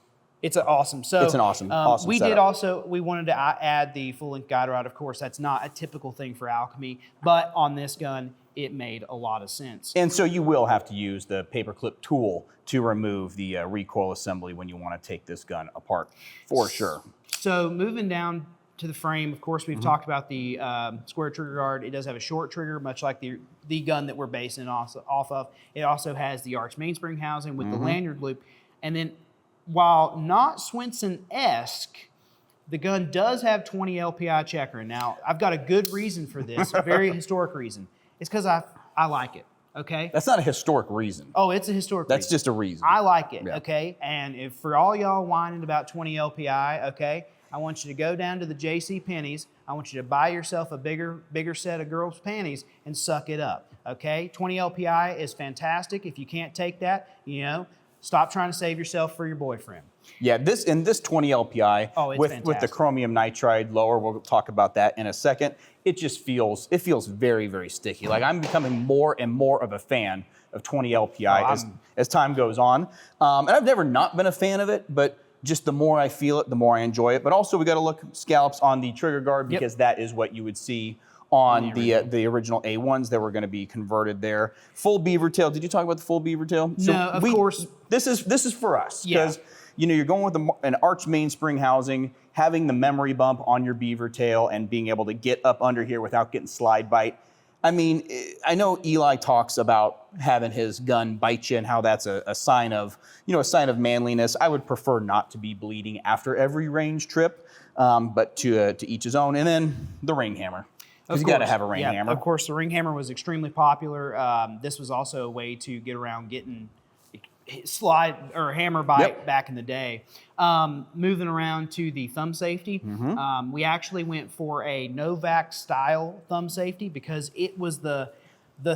It's awesome. So it's an awesome we setup. We wanted to add the full-length guide rod. Of course, that's not a typical thing for Alchemy, but on this gun, it made a lot of sense. And so you will have to use the paperclip tool to remove the recoil assembly when you want to take this gun apart, for sure. So moving down to the frame, of course, we've talked about the square trigger guard. It does have a short trigger, much like the gun that we're basing it off of. It also has the arch mainspring housing with the lanyard loop. And then, while not Swenson-esque, the gun does have 20 LPI checker. Now, I've got a good reason for this, a very historic reason. It's because I like it, okay? That's not a historic reason. Oh, it's a historic reason. That's just a reason. I like it, okay? And if for all y'all whining about 20 LPI, okay, I want you to go down to the J.C. Penney's. I want you to buy yourself a bigger set of girls' panties and suck it up, okay? 20 LPI is fantastic. If you can't take that, you know, stop trying to save yourself for your boyfriend. Yeah, this 20 LPI with the chromium nitride lower, we'll talk about that in a second. It feels very, very sticky. Like I'm becoming more and more of a fan of 20 LPI as time goes on. And I've never not been a fan of it, but just the more I feel it, the more I enjoy it. But also we got to look scallops on the trigger guard because that is what you would see on the original A1s that were going to be converted there. Full beaver tail. Did you talk about the full beaver tail? So no, of course. This is for us because you know you're going with an arch mainspring housing, having the memory bump on your beaver tail, and being able to get up under here without getting slide bite. I mean, I know Eli talks about having his gun bite you and how that's a sign of, you know, a sign of manliness. I would prefer not to be bleeding after every range trip, but to each his own. And then the ring hammer. Because you got to have a ring hammer. Of course, the ring hammer was extremely popular. This was also a way to get around getting slide or hammer bite back in the day. Moving around to the thumb safety, we actually went for a Novak style thumb safety because it was the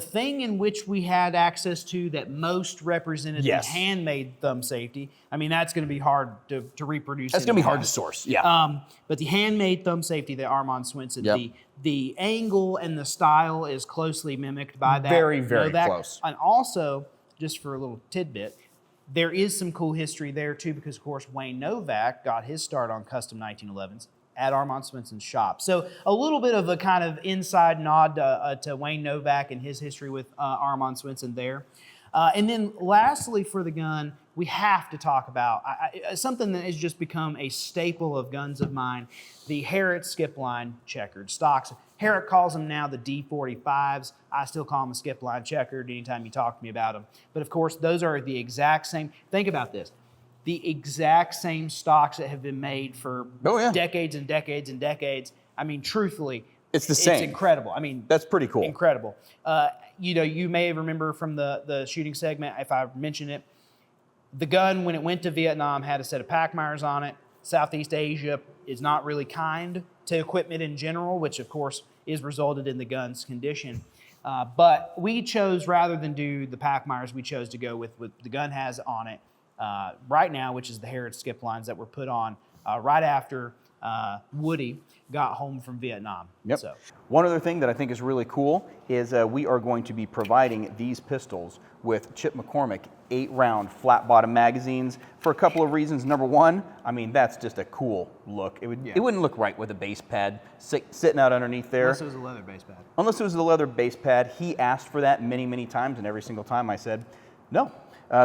thing in which we had access to that most represented the handmade thumb safety. I mean, that's going to be hard to reproduce. That's going to be hard to source, yeah. But the handmade thumb safety, the Armond Swenson, the angle and the style is closely mimicked by that. Very, very close. And also, just for a little tidbit, there is some cool history there too because, of course, Wayne Novak got his start on custom 1911s at Armond Swenson's shop. So a little bit of a kind of inside nod to Wayne Novak and his history with Armond Swenson there. And then lastly for the gun, we have to talk about something that has just become a staple of guns of mine, the Harrod skip line checkered stocks. Harrod calls them now the D45s. I still call them a skip line checkered anytime you talk to me about them. But of course, those are the exact same. Think about this. The exact same stocks that have been made for decades and decades and decades. I mean, truthfully, it's the same. It's incredible. I mean, that's pretty cool. Incredible. You know, you may remember from the shooting segment, if I mention it, the gun, when it went to Vietnam, had a set of Packmeyers on it. Southeast Asia is not really kind to equipment in general, which of course is resulted in the gun's condition. But we chose, rather than do the Packmeyers, we chose to go with what the gun has on it right now, which is the Harrod skip lines that were put on right after Woody got home from Vietnam. Yep. So. One other thing that I think is really cool is we are going to be providing these pistols with Chip McCormick 8-round flat bottom magazines for a couple of reasons. Number one, I mean, that's just a cool look. It wouldn't look right with a base pad sitting out underneath there. Unless it was a leather base pad. Unless it was a leather base pad. He asked for that many, many times, and every single time I said, no.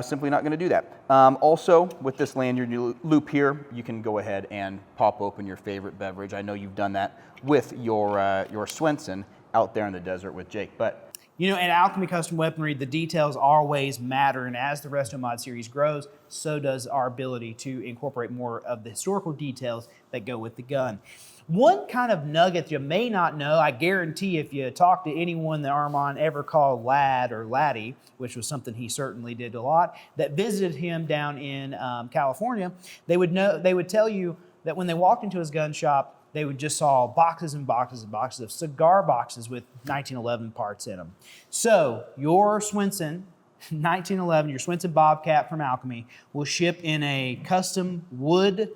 Simply not going to do that. Also, with this lanyard loop here, you can go ahead and pop open your favorite beverage. I know you've done that with your Swenson out there in the desert with Jake. But you know, at Alchemy Custom Weaponry, the details always matter, and as the Restomod series grows, so does our ability to incorporate more of the historical details that go with the gun. One kind of nugget you may not know, I guarantee if you talk to anyone that Armond ever called Lad or Laddie, which was something he certainly did a lot, that visited him down in California, they would tell you that when they walked into his gun shop, they would just saw boxes and boxes and boxes of cigar boxes with 1911 parts in them. So your Swenson 1911, your Swenson Bobcat from Alchemy, will ship in a custom wood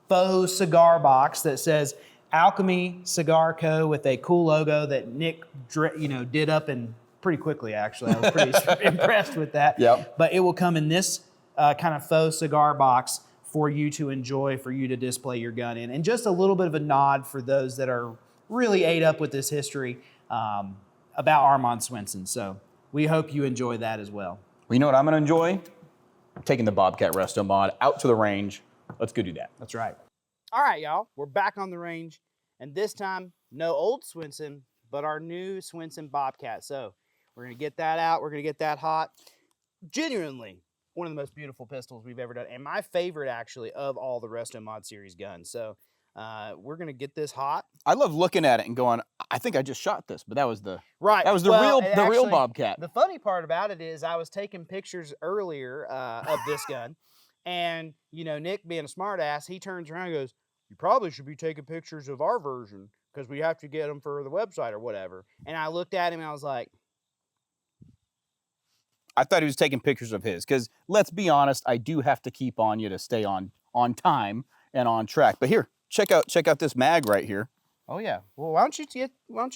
faux cigar box that says Alchemy Cigar Co. with a cool logo that Nick, did up and pretty quickly. Actually, I was pretty impressed with that. Yep. But it will come in this kind of faux cigar box for you to enjoy, for you to display your gun in, and just a little bit of a nod for those that are really ate up with this history about Armond Swenson. So we hope you enjoy that as well. Well, you know what I'm going to enjoy? Taking the Bobcat Restomod out to the range. Let's go do that. That's right. All right, y'all. We're back on the range, and this time, no old Swenson, but our new Swenson Bobcat. So we're going to get that out. We're going to get that hot. Genuinely, one of the most beautiful pistols we've ever done, and my favorite, actually, of all the Restomod series guns. So we're going to get this hot. I love looking at it and going, I think I just shot this, but that was the real Bobcat. The funny part about it is I was taking pictures earlier of this gun, and Nick, being a smart ass, he turns around and goes, you probably should be taking pictures of our version because we have to get them for the website or whatever. And I looked at him and I was like, I thought he was taking pictures of his, because let's be honest, I do have to keep on you to stay on time and on track. But here, check out this mag right here. oh yeah. Well, why don't you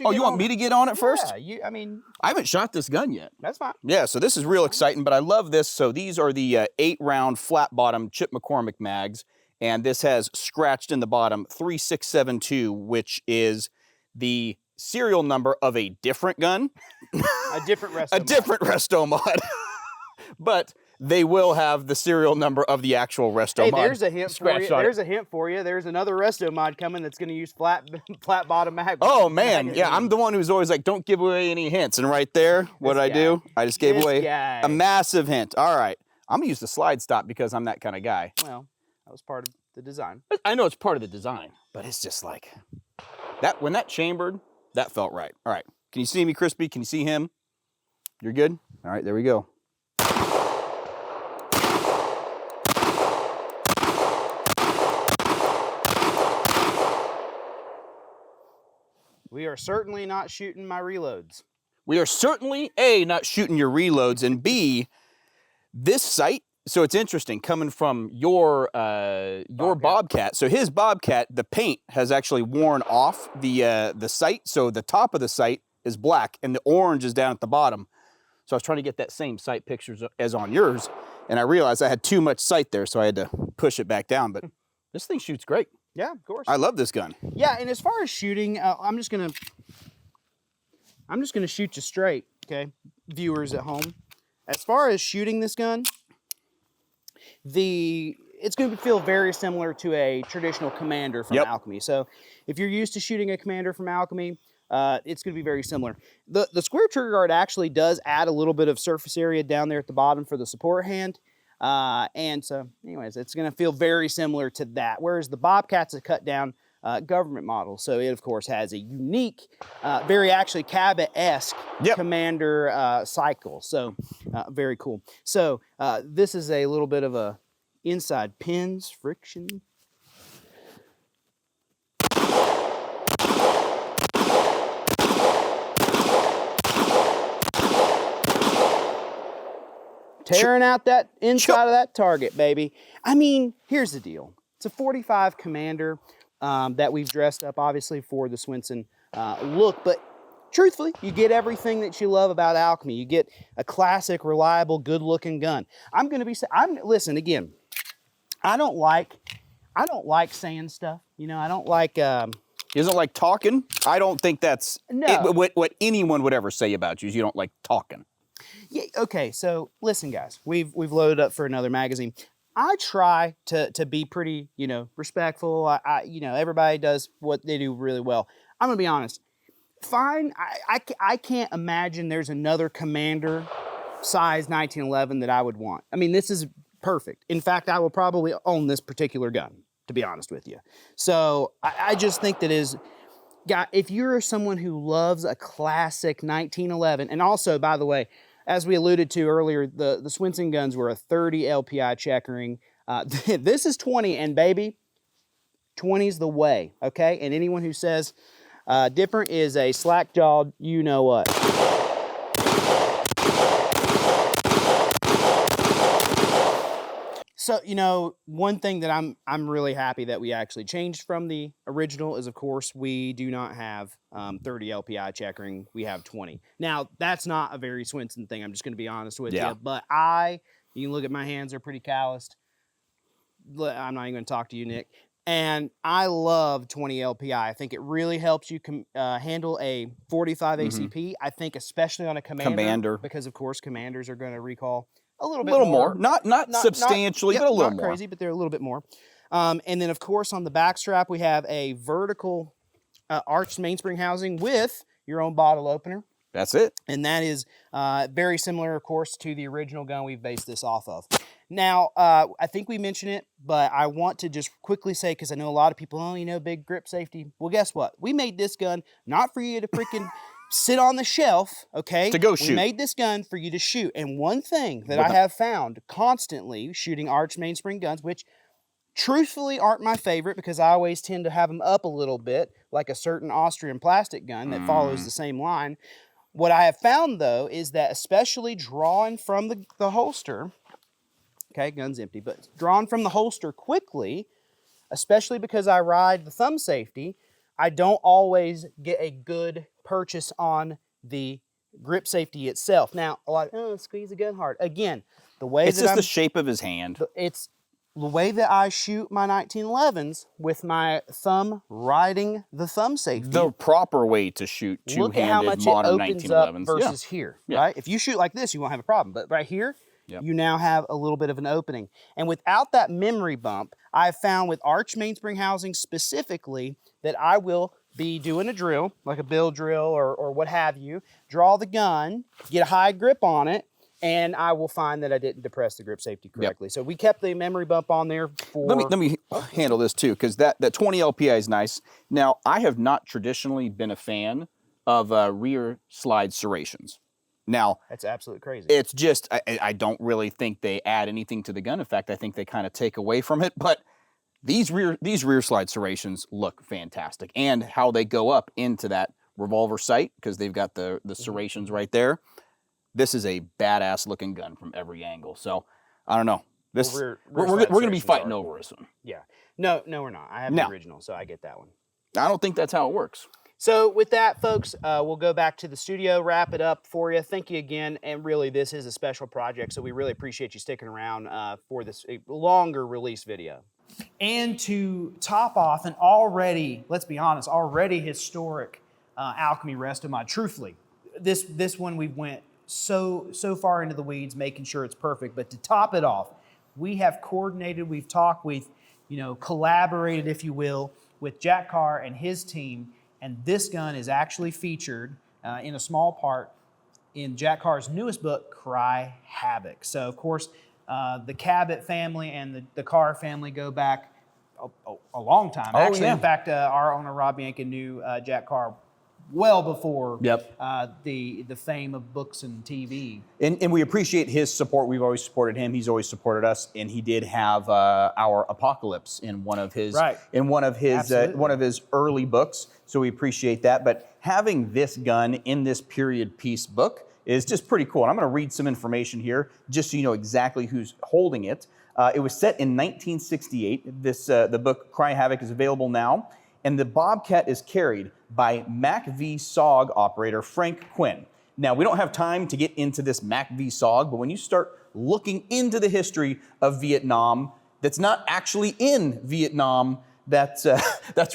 Oh, you want me to get on it first? Yeah, I mean, I haven't shot this gun yet. that's fine. Yeah, so this is real exciting, but I love this. So these are the 8-round flat bottom Chip McCormick mags, and this has scratched in the bottom 3672, which is the serial number of a different gun. A different Restomod. A different Restomod. But they will have the serial number of the actual Restomod. Hey, there's a hint for you. on it. There's a hint for you. There's another Restomod coming that's going to use flat bottom mag. Oh man, magazine. yeah, I'm the one who's always like, don't give away any hints. And right there, what I do? I just gave away a massive hint. All right, I'm gonna use the slide stop because I'm that kind of guy. Well, that was part of the design. I know it's part of the design, but it's just like that. When that chambered, that felt right. All right, can you see me, Crispy? Can you see him? You're good? All right, there we go. We are certainly not shooting my reloads. We are certainly, A, not shooting your reloads, and B, this sight, so it's interesting, coming from your Bobcat. So his Bobcat, the paint has actually worn off the sight, so the top of the sight is black, and the orange is down at the bottom. So I was trying to get that same sight pictures as on yours, and I realized I had too much sight there, so I had to push it back down, but this thing shoots great. Yeah, of course. I love this gun. Yeah, and as far as shooting, I'm just gonna shoot you straight, okay, viewers at home. As far as shooting this gun, it's going to feel very similar to a traditional Commander from Alchemy. So if you're used to shooting a Commander from Alchemy, it's going to be very similar. The square trigger guard actually does add a little bit of surface area down there at the bottom for the support hand. And so, anyways, it's going to feel very similar to that. Whereas the Bobcat's a cut down government model. So it, of course, has a unique, very actually Cabot-esque Commander cycle. So very cool. So this is a little bit of a inside pins, friction. Tearing out that inside of that target, baby. I mean, here's the deal. It's a 45 Commander that we've dressed up, obviously, for the Swenson look. But truthfully, you get everything that you love about Alchemy. You get a classic, reliable, good-looking gun. Listen, again, I don't like saying stuff. You know, I don't like... He doesn't like talking? I don't think that's what anyone would ever say about you is you don't like talking. Yeah, okay, so listen, guys. We've loaded up for another magazine. I try to be pretty, respectful. Everybody does what they do really well. I'm gonna be honest. Fine, I can't imagine there's another Commander size 1911 that I would want. I mean, this is perfect. In fact, I will probably own this particular gun, to be honest with you. So I just think that if you're someone who loves a classic 1911, and also, by the way, as we alluded to earlier, the Swenson guns were a 30 LPI checkering. This is 20, and baby, 20's the way, okay? And anyone who says different is a slack-jawed you-know-what. So, one thing that I'm really happy that we actually changed from the original is, of course, we do not have 30 LPI checkering. We have 20. Now, that's not a very Swenson thing. I'm just going to be honest with you. But you can look at my hands. They're pretty calloused. I'm not even going to talk to you, Nick. And I love 20 LPI. I think it really helps you handle a 45 ACP. I think especially on a Commander. Because, of course, Commanders are going to recall a little more. Not substantially, but a little more. Not crazy, but they're a little bit more. And then, of course, on the back strap, we have a vertical arched mainspring housing with your own bottle opener. That's it. And that is very similar, of course, to the original gun we've based this off of. Now, I think we mentioned it, but I want to just quickly say, because I know a lot of people, big grip safety. Well, guess what? We made this gun not for you to freaking sit on the shelf, okay? To go shoot. We made this gun for you to shoot. And one thing that I have found constantly shooting arched mainspring guns, which truthfully aren't my favorite because I always tend to have them up a little bit, like a certain Austrian plastic gun that follows the same line. What I have found, though, is that especially drawing from the holster, okay, gun's empty, but drawn from the holster quickly, especially because I ride the thumb safety, I don't always get a good purchase on the grip safety itself. Now, a lot, squeeze the gun hard. Again, the way It's that just I'm, the shape of his hand. it's the way that I shoot my 1911s with my thumb riding the thumb safety. The proper way to shoot Look at how two-handed much it modern opens up 1911s. versus here, Yeah. right? If you shoot like this, you won't have a problem. But right here, Yep. you now have a little bit of an opening. And without that memory bump, I've found with arch mainspring housing specifically that I will be doing a drill, like a bill drill or what have you, draw the gun, get a high grip on it, and I will find that I didn't depress the grip safety correctly. So we kept the memory bump on there for... Let me handle this too, because that 20 LPI is nice. Now, I have not traditionally been a fan of rear slide serrations. Now, That's absolutely crazy. it's just, I don't really think they add anything to the gun. In fact, I think they kind of take away from it. But these rear slide serrations look fantastic. And how they go up into that revolver sight, because they've got the serrations right there. This is a badass looking gun from every angle. So, I don't know. This Well, we're slide going to be serrations fighting are over cool. this one. Yeah. No, we're not. I have No. the original, so I get that one. I don't think that's how it works. So with that, folks, we'll go back to the studio, wrap it up for you. Thank you again. And really, this is a special project, so we really appreciate you sticking around for this longer release video. And to top off an already, let's be honest, already historic Alchemy Restomod. Truthfully, this one we went so far into the weeds, making sure it's perfect. But to top it off, we have coordinated, we've talked, we've collaborated, if you will, with Jack Carr and his team. And this gun is actually featured in a small part in Jack Carr's newest book, Cry Havoc. So, of course, the Cabot family and the Carr family go back a long time. Oh, Actually, yeah. in fact, our owner, Rob Bianca, knew Jack Carr well before Yep. the fame of books and TV. And we appreciate his support. We've always supported him. He's always supported us. And he did have our Apocalypse in one of his Absolutely. one of his early books. So we appreciate that. But having this gun in this period piece book is just pretty cool. And I'm going to read some information here just so you know exactly who's holding it. It was set in 1968. The book Cry Havoc is available now. And the Bobcat is carried by MAC-V SOG operator Frank Quinn. Now, we don't have time to get into this MAC-V SOG, but when you start looking into the history of Vietnam, that's not actually in Vietnam, that's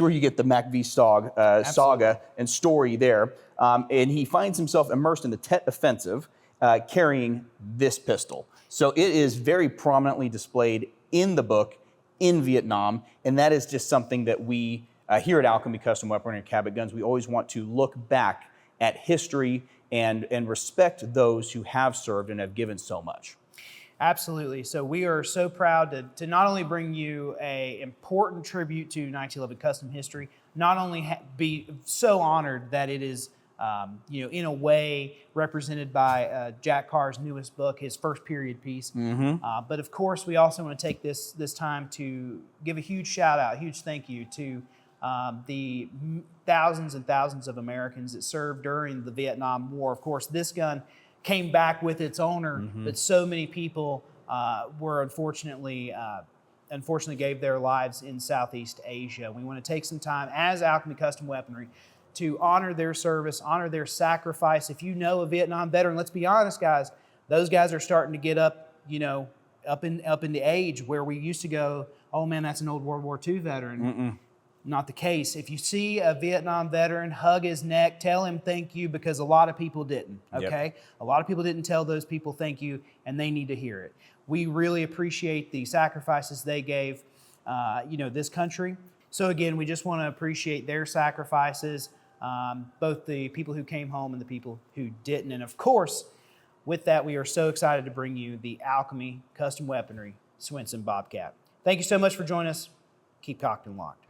where you get the MAC-V SOG saga and story there. And he finds himself immersed in the Tet Offensive, carrying this pistol. So it is very prominently displayed in the book in Vietnam, and that is just something that we here at Alchemy Custom Weaponry and Cabot Guns, we always want to look back at history and respect those who have served and have given so much. Absolutely. So we are so proud to not only bring you an important tribute to 1911 custom history, not only be so honored that it is, in a way represented by Jack Carr's newest book, his first period piece. But of course, we also want to take this time to give a huge shout out, huge thank you to the thousands and thousands of Americans that served during the Vietnam War. Of course, this gun came back with its owner, but so many people were unfortunately gave their lives in Southeast Asia. We want to take some time as Alchemy Custom Weaponry to honor their service, honor their sacrifice. If you know a Vietnam veteran, let's be honest, guys, those guys are starting to get up, up in the age where we used to go, oh man, that's an old World War II veteran. Not the case. If you see a Vietnam veteran, hug his neck, tell him thank you, because a lot of people didn't, okay? Yep. A lot of people didn't tell those people thank you, and they need to hear it. We really appreciate the sacrifices they gave, this country. So again, we just want to appreciate their sacrifices, both the people who came home and the people who didn't. And of course, with that, we are so excited to bring you the Alchemy Custom Weaponry Swenson Bobcat. Thank you so much for joining us. Keep cocked and locked.